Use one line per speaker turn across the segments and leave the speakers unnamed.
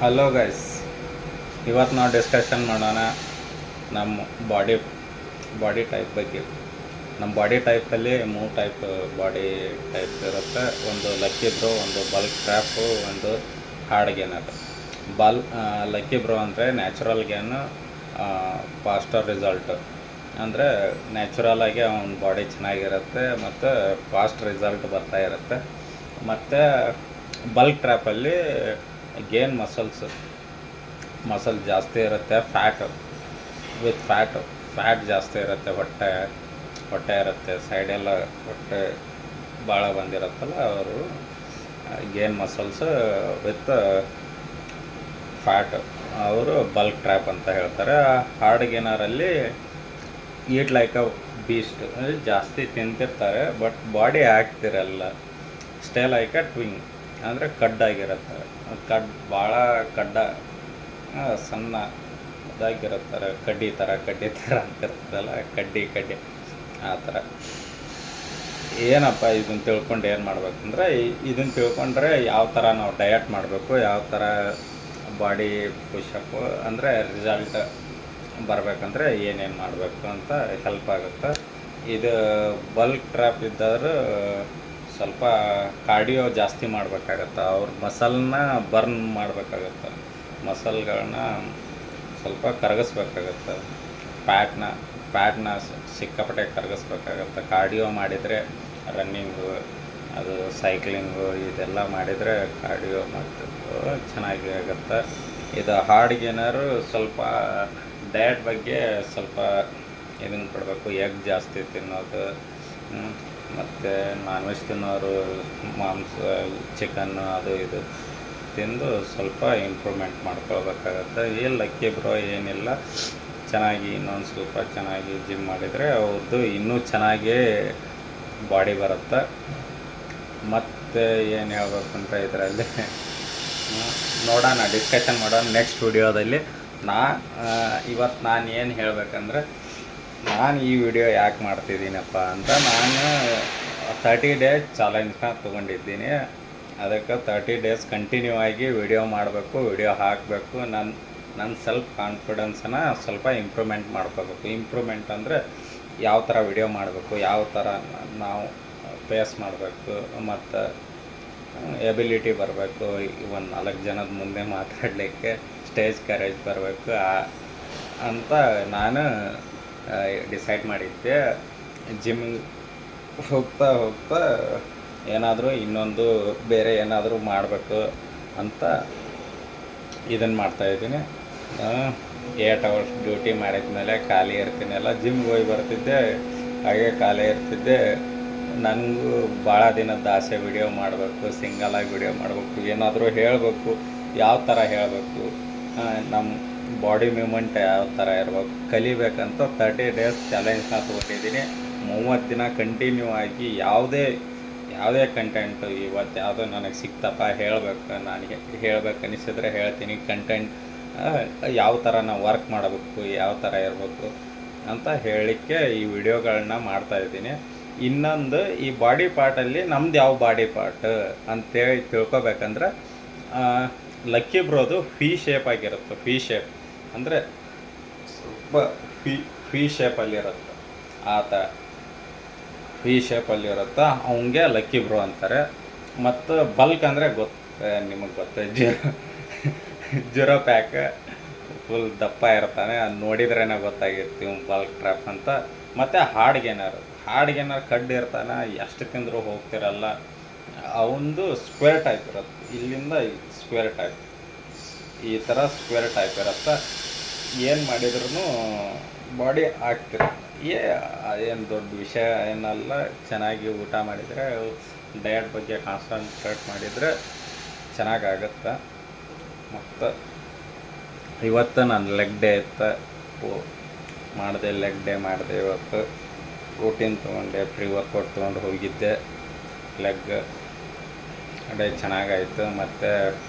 Hello guys, ಇವತ್ತು ನಾವು discussion ಮಾಡೋಣ ನಮ್ಮ ಬಾಡಿ ಟೈಪ್ ಬಗ್ಗೆ. ನಮ್ಮ ಬಾಡಿ ಟೈಪಲ್ಲಿ 3 ಟೈಪ್ ಬಾಡಿ ಟೈಪ್ ಇರುತ್ತೆ. ಒಂದು ಲಕ್ಕಿ ಬ್ರೋ, ಒಂದು ಬಲ್ಕ್ ಟ್ರ್ಯಾಪು, ಒಂದು ಹಾರ್ಡ್ ಗೇನರ್. ಲಕ್ಕಿ ಬ್ರೋ ಅಂದರೆ ನ್ಯಾಚುರಲ್ ಗೇನು, ಫಾಸ್ಟರ್ ರಿಸಲ್ಟ್. ಅಂದರೆ ನ್ಯಾಚುರಲಾಗಿ ಅವನ ಬಾಡಿ ಚೆನ್ನಾಗಿರುತ್ತೆ ಮತ್ತು ಫಾಸ್ಟ್ ರಿಸಲ್ಟ್ ಬರ್ತಾ ಇರುತ್ತೆ. ಮತ್ತು ಬಲ್ಕ್ ಟ್ರ್ಯಾಪಲ್ಲಿ ಗೇನ್ ಮಸಲ್ ಜಾಸ್ತಿ ಇರುತ್ತೆ. ಫ್ಯಾಟ್ ಜಾಸ್ತಿ ಇರುತ್ತೆ. ಹೊಟ್ಟೆ ಇರುತ್ತೆ, ಸೈಡೆಲ್ಲ ಹೊಟ್ಟೆ ಭಾಳ ಬಂದಿರುತ್ತಲ್ಲ, ಅವರು ಗೇನ್ ಮಸಲ್ಸ್ ವಿತ್ ಫ್ಯಾಟ್, ಅವರು ಬಲ್ಕ್ ಟ್ರ್ಯಾಪ್ ಅಂತ ಹೇಳ್ತಾರೆ. ಹಾರ್ಡ್ ಗೇನರಲ್ಲಿ ಈಟ್ ಲೈಕ್ ಅ ಬೀಸ್ಟ್, ಜಾಸ್ತಿ ತಿಂತಿರ್ತಾರೆ ಬಟ್ ಬಾಡಿ ಆಗ್ತಿರಲ್ಲ. ಸ್ಟೇ ಲೈಕ್ ಅ ಟ್ವಿಂಗ್, ಅಂದರೆ ಕಡ್ಡಾಗಿರುತ್ತೆ. ಭಾಳ ಸಣ್ಣ ಇದಾಗಿರುತ್ತಾರೆ. ಕಡ್ಡಿ ಥರ ಅಂತಿರ್ತಾರಲ್ಲ, ಕಡ್ಡಿ ಆ ಥರ. ಏನಪ್ಪ ಇದನ್ನು ತಿಳ್ಕೊಂಡು ಏನು ಮಾಡ್ಬೇಕಂದ್ರೆ, ಇದನ್ನು ತಿಳ್ಕೊಂಡ್ರೆ ಯಾವ ಥರ ನಾವು ಡಯಟ್ ಮಾಡಬೇಕು, ಯಾವ ಥರ ಬಾಡಿ ಪುಷಪ್ಪು ಅಂದರೆ ರಿಸಲ್ಟ್ ಬರಬೇಕಂದ್ರೆ ಏನೇನು ಮಾಡಬೇಕು ಅಂತ ಹೆಲ್ಪ್ ಆಗುತ್ತೆ. ಇದು ಬಲ್ಕ್ ಟ್ರ್ಯಾಪ್ ಇದ್ದವರು ಸ್ವಲ್ಪ ಕಾರ್ಡಿಯೋ ಜಾಸ್ತಿ ಮಾಡಬೇಕಾಗತ್ತೆ. ಅವ್ರ ಮಸಲ್ನ ಬರ್ನ್ ಮಾಡಬೇಕಾಗತ್ತೆ, ಮಸಲ್ಗಳನ್ನ ಸ್ವಲ್ಪ ಕರಗಿಸ್ಬೇಕಾಗತ್ತೆ, ಫ್ಯಾಟ್ನ ಸಿಕ್ಕಾಪಟ್ಟೆ ಕರಗಿಸ್ಬೇಕಾಗತ್ತೆ. ಕಾರ್ಡಿಯೋ ಮಾಡಿದರೆ, ರನ್ನಿಂಗು, ಅದು ಸೈಕ್ಲಿಂಗು ಇದೆಲ್ಲ ಮಾಡಿದರೆ ಕಾರ್ಡಿಯೋ ಮತ್ತು ಚೆನ್ನಾಗಿ ಆಗುತ್ತೆ. ಇದು ಹಾರ್ಡ್ ಗೇನರು ಸ್ವಲ್ಪ ಡಯಟ್ ಬಗ್ಗೆ ಸ್ವಲ್ಪ ಇದನ್ನು ಕೊಡಬೇಕು. ಎಗ್ ಜಾಸ್ತಿ ತಿನ್ನೋದು, ಮತ್ತು ನಾನ್ ವೆಜ್ ತಿನ್ನೋರು ಮಾಂಸ, ಚಿಕನ್ನು ಅದು ಇದು ತಿಂದು ಸ್ವಲ್ಪ ಇಂಪ್ರೂವ್ಮೆಂಟ್ ಮಾಡ್ಕೊಳ್ಬೇಕಾಗತ್ತೆ. ಲಕ್ಕಿ ಬ್ರೋ ಏನಿಲ್ಲ, ಚೆನ್ನಾಗಿ ಇನ್ನೊಂದು ಸ್ವಲ್ಪ ಚೆನ್ನಾಗಿ ಜಿಮ್ ಮಾಡಿದರೆ ಅವ್ರದ್ದು ಇನ್ನೂ ಚೆನ್ನಾಗೇ ಬಾಡಿ ಬರುತ್ತೆ. ಮತ್ತು ಏನು ಹೇಳ್ಬೇಕಂದ್ರೆ ಇದರಲ್ಲಿ ನೋಡೋಣ, ಡಿಸ್ಕಷನ್ ಮಾಡೋಣ ನೆಕ್ಸ್ಟ್ ವಿಡಿಯೋದಲ್ಲಿ. ಇವತ್ತು ನಾನು ಏನು ಹೇಳಬೇಕಂದ್ರೆ, ನಾನು ಈ ವಿಡಿಯೋ ಯಾಕೆ ಮಾಡ್ತಿದ್ದೀನಪ್ಪ ಅಂತ, ನಾನು 30 ಡೇಸ್ ಚಾಲೆಂಜ್ನ ತೊಗೊಂಡಿದ್ದೀನಿ. ಅದಕ್ಕೆ 30 ಡೇಸ್ ಕಂಟಿನ್ಯೂ ಆಗಿ ವಿಡಿಯೋ ಮಾಡಬೇಕು, ವಿಡಿಯೋ ಹಾಕಬೇಕು. ನನ್ನ ಸೆಲ್ಫ್ ಕಾನ್ಫಿಡೆನ್ಸನ್ನು ಸ್ವಲ್ಪ ಇಂಪ್ರೂವ್ಮೆಂಟ್ ಮಾಡ್ಕೋಬೇಕು. ಇಂಪ್ರೂವ್ಮೆಂಟ್ ಅಂದರೆ ಯಾವ ಥರ ವಿಡಿಯೋ ಮಾಡಬೇಕು, ಯಾವ ಥರ ನಾವು ಫೇಸ್ ಮಾಡಬೇಕು, ಮತ್ತು ಎಬಿಲಿಟಿ ಬರಬೇಕು. ಒಂದು 4 ಜನದ ಮುಂದೆ ಮಾತಾಡಲಿಕ್ಕೆ ಸ್ಟೇಜ್ ಕರೇಜ್ ಬರಬೇಕು ಅಂತ ನಾನು ಡಿಸೈಡ್ ಮಾಡಿದ್ದೆ. ಜಿಮ್ಮಿಗೆ ಹೋಗ್ತಾ ಏನಾದರೂ ಇನ್ನೊಂದು ಬೇರೆ ಏನಾದರೂ ಮಾಡಬೇಕು ಅಂತ ಇದನ್ನು ಮಾಡ್ತಾಯಿದ್ದೀನಿ. 8 ಅವರ್ಸ್ ಡ್ಯೂಟಿ ಮಾಡಿದ್ಮೇಲೆ ಖಾಲಿ ಇರ್ತೀನಿ. ಎಲ್ಲ ಜಿಮ್ಗೆ ಹೋಗಿ ಬರ್ತಿದ್ದೆ, ಹಾಗೆ ಖಾಲಿ ಇರ್ತಿದ್ದೆ. ನನಗೂ ಭಾಳ ದಿನದ ಆಸೆ ವಿಡಿಯೋ ಮಾಡಬೇಕು, ಸಿಂಗಲಾಗಿ ವಿಡಿಯೋ ಮಾಡಬೇಕು, ಏನಾದರೂ ಹೇಳಬೇಕು. ಯಾವ ಥರ ಹೇಳಬೇಕು, ನಮ್ಮ ಬಾಡಿ ಮೂಮೆಂಟ್ ಯಾವ ಥರ ಇರಬೇಕು ಕಲಿಬೇಕಂತ 30 ಡೇಸ್ ಚಾಲೆಂಜ್ನ ತೊಗೊಂಡಿದ್ದೀನಿ. 30 ದಿನ ಕಂಟಿನ್ಯೂ ಆಗಿ ಯಾವುದೇ ಕಂಟೆಂಟು ಇವತ್ತು ಯಾವುದೋ ನನಗೆ ಸಿಕ್ತಪ್ಪ ಹೇಳಬೇಕು, ನನಗೆ ಹೇಳಬೇಕು ಅನಿಸಿದ್ರೆ ಹೇಳ್ತೀನಿ. ಕಂಟೆಂಟ್ ಯಾವ ಥರ ನಾವು ವರ್ಕ್ ಮಾಡಬೇಕು, ಯಾವ ಥರ ಇರಬೇಕು ಅಂತ ಹೇಳಲಿಕ್ಕೆ ಈ ವಿಡಿಯೋಗಳನ್ನ ಮಾಡ್ತಾಯಿದ್ದೀನಿ. ಇನ್ನೊಂದು, ಈ ಬಾಡಿ ಪಾರ್ಟಲ್ಲಿ ನಮ್ದು ಯಾವ ಬಾಡಿ ಪಾರ್ಟ್ ಅಂತೇಳಿ ತಿಳ್ಕೊಬೇಕಂದ್ರೆ, ಲಕ್ಕಿ ಬ್ರೋದು ಫೀ ಶೇಪ್ ಆಗಿರುತ್ತೆ. ಫೀ ಶೇಪ್ ಅಂದರೆ ಸ್ವಲ್ಪ ಫೀ ಶೇಪಲ್ಲಿರುತ್ತೆ. ಆ ಥರ ಫೀ ಶೇಪಲ್ಲಿರುತ್ತೆ, ಅವನಿಗೆ ಲಕ್ಕಿ ಬ್ರೋ ಅಂತಾರೆ. ಮತ್ತು ಬಲ್ಕ್ ಅಂದರೆ ನಿಮಗೆ ಗೊತ್ತು, ಜೀರೋ ಪ್ಯಾಕ್, ಫುಲ್ ದಪ್ಪ ಇರ್ತಾನೆ. ಅದು ನೋಡಿದ್ರೇ ಗೊತ್ತಾಗಿರ್ತೀವಿ ಬಲ್ಕ್ ಟ್ರ್ಯಾಪ್ ಅಂತ. ಮತ್ತು ಹಾರ್ಡ್ ಗೇನರ್ ಕಡ್ಡಿ ಇರ್ತಾನೆ, ಎಷ್ಟು ತಿಂದರೂ ಹೋಗ್ತಿರಲ್ಲ. ಅವನದು ಸ್ಕ್ವೇರ್ ಟೈಪ್ ಇರುತ್ತೆ, ಇಲ್ಲಿಂದ ಸ್ಕ್ವೇರ್ ಟೈಪ್, ಈ ಥರ ಸ್ಕ್ವೇರ್ ಟೈಪ್ ಇರುತ್ತೆ. ಏನು ಮಾಡಿದ್ರೂ ಬಾಡಿ ಆಗ್ತಿರುತ್ತೆ. ಏನು ದೊಡ್ಡ ವಿಷಯ ಏನಲ್ಲ. ಚೆನ್ನಾಗಿ ಊಟ ಮಾಡಿದರೆ, ಡಯಟ್ ಬಗ್ಗೆ ಕಾನ್ಸಂಟ್ರೇಟ್ ಮಾಡಿದರೆ ಚೆನ್ನಾಗಾಗುತ್ತೆ. ಮತ್ತು ಇವತ್ತು ನಾನು ಲೆಗ್ ಡೇ ಇತ್ತು, ಲೆಗ್ ಡೇ ಮಾಡಿದೆ. ಇವತ್ತು ಪ್ರೋಟೀನ್ ತೊಗೊಂಡೆ, ಪ್ರೀ ವರ್ಕೌಟ್ ತೊಗೊಂಡು ಹೋಗಿದ್ದೆ. ಲೆಗ್ ಡೇ ಚೆನ್ನಾಗಾಯಿತು. ಮತ್ತು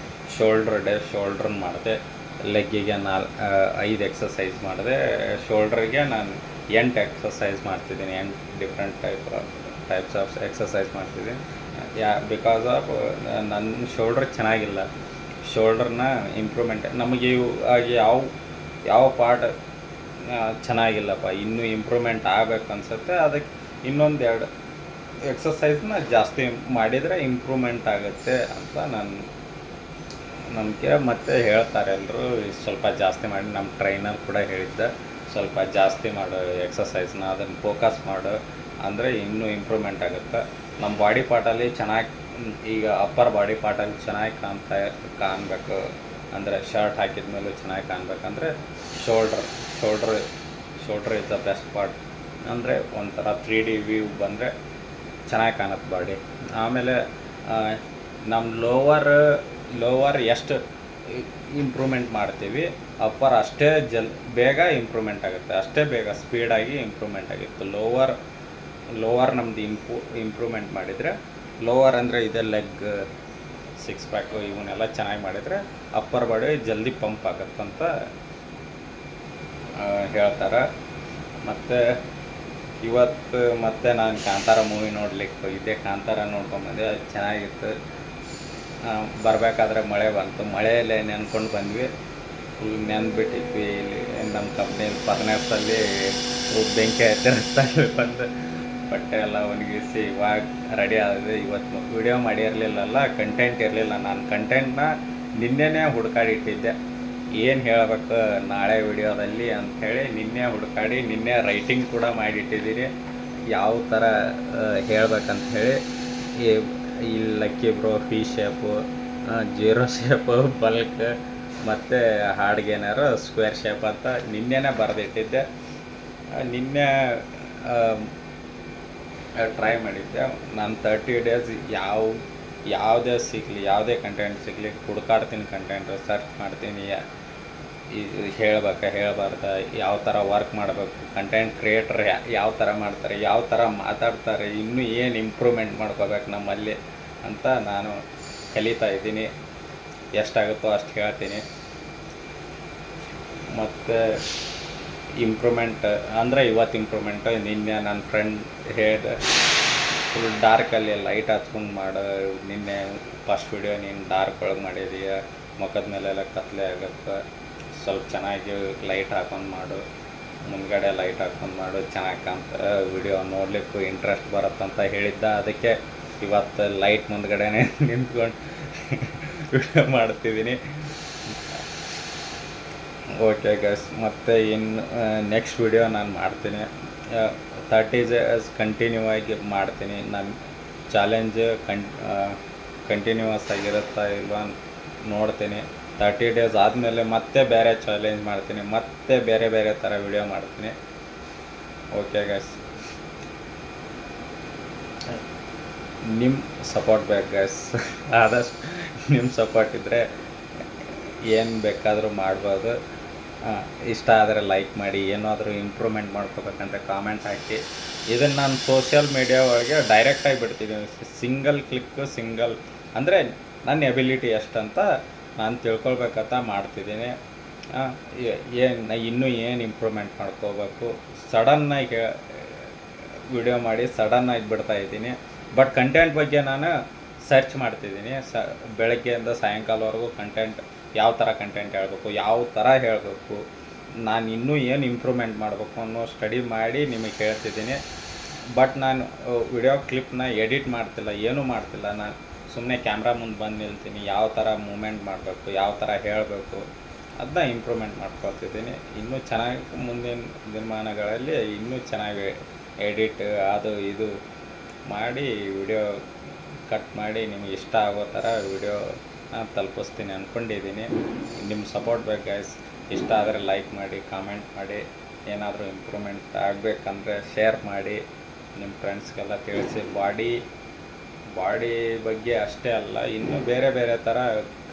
ಶೋಲ್ಡ್ರ್ ಮಾಡಿದೆ. ಲೆಗ್ಗಿಗೆ 5 ಎಕ್ಸಸೈಸ್ ಮಾಡಿದೆ. ಶೋಲ್ಡ್ರಿಗೆ ನಾನು 8 ಎಕ್ಸಸೈಸ್ ಮಾಡ್ತಿದ್ದೀನಿ. 8 ಡಿಫ್ರೆಂಟ್ ಟೈಪ್ಸ್ ಆಫ್ ಎಕ್ಸಸೈಸ್ ಮಾಡ್ತಿದ್ದೀನಿ. ಬಿಕಾಸ್ ಆಫ್ ನನ್ನ ಶೋಲ್ಡ್ರ್ ಚೆನ್ನಾಗಿಲ್ಲ. ಶೋಲ್ಡರ್ನ ಇಂಪ್ರೂವ್ಮೆಂಟ್ ನಮಗೆ ಯಾವ ಯಾವ ಪಾರ್ಟ್ ಚೆನ್ನಾಗಿಲ್ಲಪ್ಪ, ಇನ್ನೂ ಇಂಪ್ರೂವ್ಮೆಂಟ್ ಆಗಬೇಕು ಅನ್ಸುತ್ತೆ, ಅದಕ್ಕೆ ಇನ್ನೊಂದು 2 ಎಕ್ಸಸೈಸ್ನ ಜಾಸ್ತಿ ಮಾಡಿದರೆ ಇಂಪ್ರೂವ್ಮೆಂಟ್ ಆಗುತ್ತೆ ಅಂತ ನನ್ನ ನಂಬಿಕೆ. ಮತ್ತು ಹೇಳ್ತಾರೆ ಎಲ್ಲರೂ ಸ್ವಲ್ಪ ಜಾಸ್ತಿ ಮಾಡಿ, ನಮ್ಮ ಟ್ರೈನರ್ ಕೂಡ ಹೇಳಿದ್ದ ಸ್ವಲ್ಪ ಜಾಸ್ತಿ ಮಾಡು ಎಕ್ಸಸೈಸ್ನ, ಅದನ್ನು ಫೋಕಸ್ ಮಾಡು ಅಂದರೆ ಇನ್ನೂ ಇಂಪ್ರೂವ್ಮೆಂಟ್ ಆಗುತ್ತೆ. ನಮ್ಮ ಬಾಡಿ ಪಾರ್ಟಲ್ಲಿ ಚೆನ್ನಾಗಿ, ಈಗ ಅಪ್ಪರ್ ಬಾಡಿ ಪಾರ್ಟಲ್ಲಿ ಚೆನ್ನಾಗಿ ಕಾಣಬೇಕು ಅಂದರೆ ಶರ್ಟ್ ಹಾಕಿದ ಮೇಲೂ ಚೆನ್ನಾಗಿ ಕಾಣಬೇಕಂದ್ರೆ shoulder is the best part. ಅಂದರೆ ಒಂಥರ 3D ವ್ಯೂ ಬಂದರೆ ಚೆನ್ನಾಗಿ ಕಾಣುತ್ತೆ ಬಾಡಿ. ಆಮೇಲೆ ನಮ್ಮ ಲೋವರ್ ಎಷ್ಟು ಇಂಪ್ರೂವ್ಮೆಂಟ್ ಮಾಡ್ತೀವಿ, ಅಪ್ಪರ್ ಅಷ್ಟೇ ಬೇಗ ಇಂಪ್ರೂವ್ಮೆಂಟ್ ಆಗುತ್ತೆ, ಅಷ್ಟೇ ಬೇಗ ಸ್ಪೀಡಾಗಿ ಇಂಪ್ರೂವ್ಮೆಂಟ್ ಆಗುತ್ತೆ. ಲೋವರ್ ನಮ್ಮದು ಇಂಪ್ರೂವ್ಮೆಂಟ್ ಮಾಡಿದರೆ, ಲೋವರ್ ಅಂದರೆ ಇದೆ ಲೆಗ್, 6 ಪ್ಯಾಕು ಇವನ್ನೆಲ್ಲ ಚೆನ್ನಾಗಿ ಮಾಡಿದರೆ ಅಪ್ಪರ್ ಬಾಡಿ ಜಲ್ದಿ ಪಂಪ್ ಆಗುತ್ತಂತ ಹೇಳ್ತಾರೆ. ಮತ್ತು ಇವತ್ತು ಮತ್ತೆ ನಾನು ಕಾಂತಾರ ಮೂವಿ ನೋಡ್ಲಿಕ್ಕೆ ಹೋಗಿದ್ದೆ. ಕಾಂತಾರ ನೋಡ್ಕೊಂಬಂದೆ, ಚೆನ್ನಾಗಿತ್ತು. ಬರಬೇಕಾದ್ರೆ ಮಳೆ ಬಂತು, ಮಳೆಯಲ್ಲೇ ನೆನ್ಕೊಂಡು ಬಂದ್ವಿ. ಫುಲ್ ನೆನ್ಬಿಟ್ಟಿದ್ವಿ. ಇಲ್ಲಿ ನಮ್ಮ ಕಂಪ್ನಿಯಲ್ಲಿ ಫರ್ನೇಸಲ್ಲಿ ಬೆಂಕಿ ಹತ್ತಿರತ್ತಲ್ಲಿ ಬಂದು ಬಟ್ಟೆ ಎಲ್ಲ ಒಣಗಿಸಿ ಇವಾಗ ರೆಡಿ ಆಗಿದೆ. ಇವತ್ತು ವಿಡಿಯೋ ಮಾಡಿರಲಿಲ್ಲಲ್ಲ, ಕಂಟೆಂಟ್ ಇರಲಿಲ್ಲ. ನಾನು ಕಂಟೆಂಟ್ನ ನಿನ್ನೆನೇ ಹುಡುಕಾಡಿಟ್ಟಿದ್ದೆ, ಏನು ಹೇಳಬೇಕು ನಾಳೆ ವಿಡಿಯೋದಲ್ಲಿ ಅಂಥೇಳಿ ನಿನ್ನೆ ಹುಡುಕಾಡಿ ನಿನ್ನೆ ರೈಟಿಂಗ್ ಕೂಡ ಮಾಡಿಟ್ಟಿದ್ದೀನಿ ಯಾವ ಥರ ಹೇಳ್ಬೇಕಂತ ಹೇಳಿ. ಈ lucky bro, P shape, 0 shape, bulk ಮತ್ತು ಹಾಡ್ಗೇನಾರು ಸ್ಕ್ವೇರ್ ಶೇಪ್ ಅಂತ ನಿನ್ನೆನೇ ಬರೆದಿಟ್ಟಿದ್ದೆ. ನಿನ್ನೆ ಟ್ರೈ ಮಾಡಿದ್ದೆ. ನಾನು 30 ಡೇಸ್ ಯಾವುದೇ ಸಿಗಲಿ, ಯಾವುದೇ ಕಂಟೆಂಟ್ ಸಿಗಲಿ ಹುಡುಕಾಡ್ತೀನಿ, ಕಂಟೆಂಟು ಸರ್ಚ್ ಮಾಡ್ತೀನಿ. ಹೇಳಬಾರ್ದ, ಯಾವ ಥರ ವರ್ಕ್ ಮಾಡಬೇಕು, ಕಂಟೆಂಟ್ ಕ್ರಿಯೇಟರ್ ಯಾವ ಥರ ಮಾಡ್ತಾರೆ, ಯಾವ ಥರ ಮಾತಾಡ್ತಾರೆ, ಇನ್ನೂ ಏನು ಇಂಪ್ರೂವ್ಮೆಂಟ್ ಮಾಡ್ಕೋಬೇಕು ನಮ್ಮಲ್ಲಿ ಅಂತ ನಾನು ಕಲಿತಾ ಇದ್ದೀನಿ. ಎಷ್ಟಾಗುತ್ತೋ ಅಷ್ಟು ಹೇಳ್ತೀನಿ. ಮತ್ತು ಇಂಪ್ರೂವ್ಮೆಂಟ್ ಅಂದರೆ ಇವತ್ತು ಇಂಪ್ರೂವ್ಮೆಂಟು, ನಿನ್ನೆ ನನ್ನ ಫ್ರೆಂಡ್ ಹೇಳಿದೆ ಫುಲ್ ಡಾರ್ಕಲ್ಲಿ ಲೈಟ್ ಹಚ್ಕೊಂಡು ಮಾಡು, ನಿನ್ನೆ ಫಸ್ಟ್ ವಿಡಿಯೋ ನೀನು ಡಾರ್ಕ್ ಒಳಗೆ ಮಾಡಿದೀಯ, ಮುಖದ ಮೇಲೆಲ್ಲ ಕತ್ಲೆ ಆಗುತ್ತೆ, ಸ್ವಲ್ಪ ಚೆನ್ನಾಗಿ ಲೈಟ್ ಹಾಕೊಂಡು ಮಾಡು, ಮುಂದ್ಗಡೆ ಲೈಟ್ ಹಾಕೊಂಡು ಮಾಡು, ಚೆನ್ನಾಗಿ ಕಾಣ್ತಾರೆ, ವಿಡಿಯೋ ನೋಡಲಿಕ್ಕೂ ಇಂಟ್ರೆಸ್ಟ್ ಬರುತ್ತಂತ ಹೇಳಿದ್ದ. ಅದಕ್ಕೆ ಇವತ್ತು ಲೈಟ್ ಮುಂದ್ಗಡೆನೇ ನಿಂತ್ಕೊಂಡು ವಿಡಿಯೋ ಮಾಡ್ತಿದ್ದೀನಿ. ಓಕೆ ಗೈಸ್, ಮತ್ತು ಇನ್ನು ನೆಕ್ಸ್ಟ್ ವಿಡಿಯೋ ನಾನು ಮಾಡ್ತೀನಿ. 30 ಡೇಸ್ ಕಂಟಿನ್ಯೂ ಆಗಿ ಮಾಡ್ತೀನಿ. ನನ್ನ ಚಾಲೆಂಜ್ ಕಂಟಿನ್ಯೂವಸ್ ಆಗಿರುತ್ತಾ ಇಲ್ವಾ ನೋಡ್ತೀನಿ. 30 ಡೇಸ್ ಆದಮೇಲೆ ಮತ್ತೆ ಬೇರೆ ಚಾಲೆಂಜ್ ಮಾಡ್ತೀನಿ, ಮತ್ತೆ ಬೇರೆ ಥರ ವಿಡಿಯೋ ಮಾಡ್ತೀನಿ. ಓಕೆ ಗೈಸ್, ನಿಮ್ಮ ಸಪೋರ್ಟ್ ಬೇಕು ಗೈಸ್. ಆದಷ್ಟು ನಿಮ್ಮ ಸಪೋರ್ಟ್ ಇದ್ದರೆ ಏನು ಬೇಕಾದರೂ ಮಾಡ್ಬೋದು. ಇಷ್ಟ ಆದರೆ ಲೈಕ್ ಮಾಡಿ, ಏನಾದರೂ ಇಂಪ್ರೂವ್ಮೆಂಟ್ ಮಾಡ್ಕೋಬೇಕಂದ್ರೆ ಕಾಮೆಂಟ್ ಹಾಕಿ. ಇದನ್ನು ನಾನು ಸೋಷಿಯಲ್ ಮೀಡಿಯಾ ಒಳಗೆ ಡೈರೆಕ್ಟಾಗಿ ಬಿಡ್ತಿದ್ದೀನಿ. ಸಿಂಗಲ್ ಅಂದರೆ ನನ್ನ ಎಬಿಲಿಟಿ ಎಷ್ಟಂತ ನಾನು ತಿಳ್ಕೊಳ್ಬೇಕಂತ ಮಾಡ್ತಿದ್ದೀನಿ. ಇನ್ನೂ ಏನು ಇಂಪ್ರೂವ್ಮೆಂಟ್ ಮಾಡ್ಕೋಬೇಕು, ಸಡನ್ನಾಗಿ ವಿಡಿಯೋ ಮಾಡಿ ಸಡನ್ನಾಗಿ ಬಿಡ್ತಾಯಿದ್ದೀನಿ. ಬಟ್ ಕಂಟೆಂಟ್ ಬಗ್ಗೆ ನಾನು ಸರ್ಚ್ ಮಾಡ್ತಿದ್ದೀನಿ. ಬೆಳಗ್ಗೆಯಿಂದ ಸಾಯಂಕಾಲವರೆಗೂ ಕಂಟೆಂಟ್, ಯಾವ ಥರ ಕಂಟೆಂಟ್ ಹೇಳಬೇಕು, ಯಾವ ಥರ ಹೇಳಬೇಕು, ನಾನು ಇನ್ನೂ ಏನು ಇಂಪ್ರೂವ್ಮೆಂಟ್ ಮಾಡಬೇಕು ಅನ್ನೋ ಸ್ಟಡಿ ಮಾಡಿ ನಿಮಗೆ ಹೇಳ್ತಿದ್ದೀನಿ. ಬಟ್ ನಾನು ವಿಡಿಯೋ ಕ್ಲಿಪ್ನ ಎಡಿಟ್ ಮಾಡ್ತಿಲ್ಲ, ಏನೂ ಮಾಡ್ತಿಲ್ಲ. ನಾನು ಸುಮ್ಮನೆ ಕ್ಯಾಮ್ರಾ ಮುಂದೆ ಬಂದು ನಿಲ್ತೀನಿ, ಯಾವ ಥರ ಮೂಮೆಂಟ್ ಮಾಡಬೇಕು, ಯಾವ ಥರ ಹೇಳಬೇಕು ಅದನ್ನ ಇಂಪ್ರೂವ್ಮೆಂಟ್ ಮಾಡ್ಕೊಳ್ತಿದ್ದೀನಿ. ಇನ್ನೂ ಚೆನ್ನಾಗಿ ಮುಂದಿನ ದಿನಮಾನಗಳಲ್ಲಿ ಇನ್ನೂ ಚೆನ್ನಾಗಿ ಎಡಿಟ್ ಅದು ಇದು ಮಾಡಿ ವಿಡಿಯೋ ಕಟ್ ಮಾಡಿ ನಿಮಗೆ ಇಷ್ಟ ಆಗೋ ಥರ ವಿಡಿಯೋ ತಲುಪಿಸ್ತೀನಿ ಅಂದ್ಕೊಂಡಿದ್ದೀನಿ. ನಿಮ್ಮ ಸಪೋರ್ಟ್ ಬೇಕು ಗೈಸ್. ಇಷ್ಟ ಆದರೆ ಲೈಕ್ ಮಾಡಿ, ಕಾಮೆಂಟ್ ಮಾಡಿ, ಏನಾದರೂ ಇಂಪ್ರೂವ್ಮೆಂಟ್ ಆಗಬೇಕಂದ್ರೆ ಶೇರ್ ಮಾಡಿ, ನಿಮ್ಮ ಫ್ರೆಂಡ್ಸ್ಗೆಲ್ಲ ತಿಳಿಸಿ. ಬಾಡಿ ಬಗ್ಗೆ ಅಷ್ಟೇ ಅಲ್ಲ, ಇನ್ನೂ ಬೇರೆ ಥರ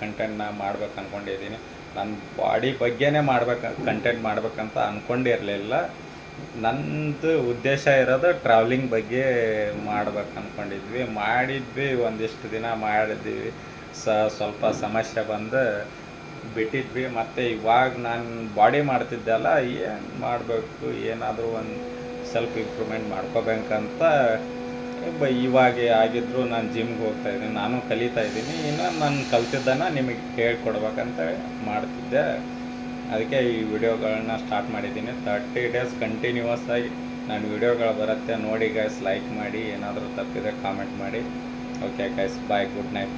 ಕಂಟೆಂಟ್ನ ಮಾಡ್ಬೇಕು ಅಂದ್ಕೊಂಡಿದ್ದೀನಿ. ನಾನು ಬಾಡಿ ಬಗ್ಗೆನೇ ಕಂಟೆಂಟ್ ಮಾಡ್ಬೇಕಂತ ಅಂದ್ಕೊಂಡಿರಲಿಲ್ಲ. ನನ್ನದು ಉದ್ದೇಶ ಇರೋದು ಟ್ರಾವೆಲಿಂಗ್ ಬಗ್ಗೆ ಮಾಡ್ಬೇಕು ಮಾಡಿದ್ವಿ. ಒಂದಿಷ್ಟು ದಿನ ಮಾಡಿದ್ವಿ, ಸ್ವಲ್ಪ ಸಮಸ್ಯೆ ಬಂದು ಬಿಟ್ಟಿದ್ವಿ. ಮತ್ತು ಇವಾಗ ನಾನು ಬಾಡಿ ಮಾಡ್ತಿದ್ದೆಲ್ಲ ಏನು ಮಾಡಬೇಕು, ಏನಾದರೂ ಒಂದು ಸ್ವಲ್ಪ ಇಂಪ್ರೂವ್ಮೆಂಟ್ ಮಾಡ್ಕೋಬೇಕಂತ ಇವಾಗ ಆಗಿದ್ರು ನಾನು ಜಿಮ್ಗೆ ಹೋಗ್ತಾ ಇದ್ದೀನಿ, ನಾನು ಕಲಿತಾ ಇದ್ದೀನಿ, ಇನ್ನು ನಾನು ಕಲ್ತಿದ್ದನ್ನು ನಿಮಗೆ ಹೇಳ್ಕೊಡ್ಬೇಕಂತ ಮಾಡ್ತಿದ್ದೆ. ಅದಕ್ಕೆ ಈ ವಿಡಿಯೋಗಳನ್ನ ಸ್ಟಾರ್ಟ್ ಮಾಡಿದ್ದೀನಿ. 30 ಡೇಸ್ ಕಂಟಿನ್ಯೂವಸ್ ಆಗಿ ನಾನು ವಿಡಿಯೋಗಳು ಬರುತ್ತೆ ನೋಡಿ ಗೈಸ್. ಲೈಕ್ ಮಾಡಿ, ಏನಾದರೂ ತಪ್ಪಿದ್ರೆ ಕಾಮೆಂಟ್ ಮಾಡಿ. ಓಕೆ ಗೈಸ್, ಬಾಯ್, ಗುಡ್ ನೈಟ್.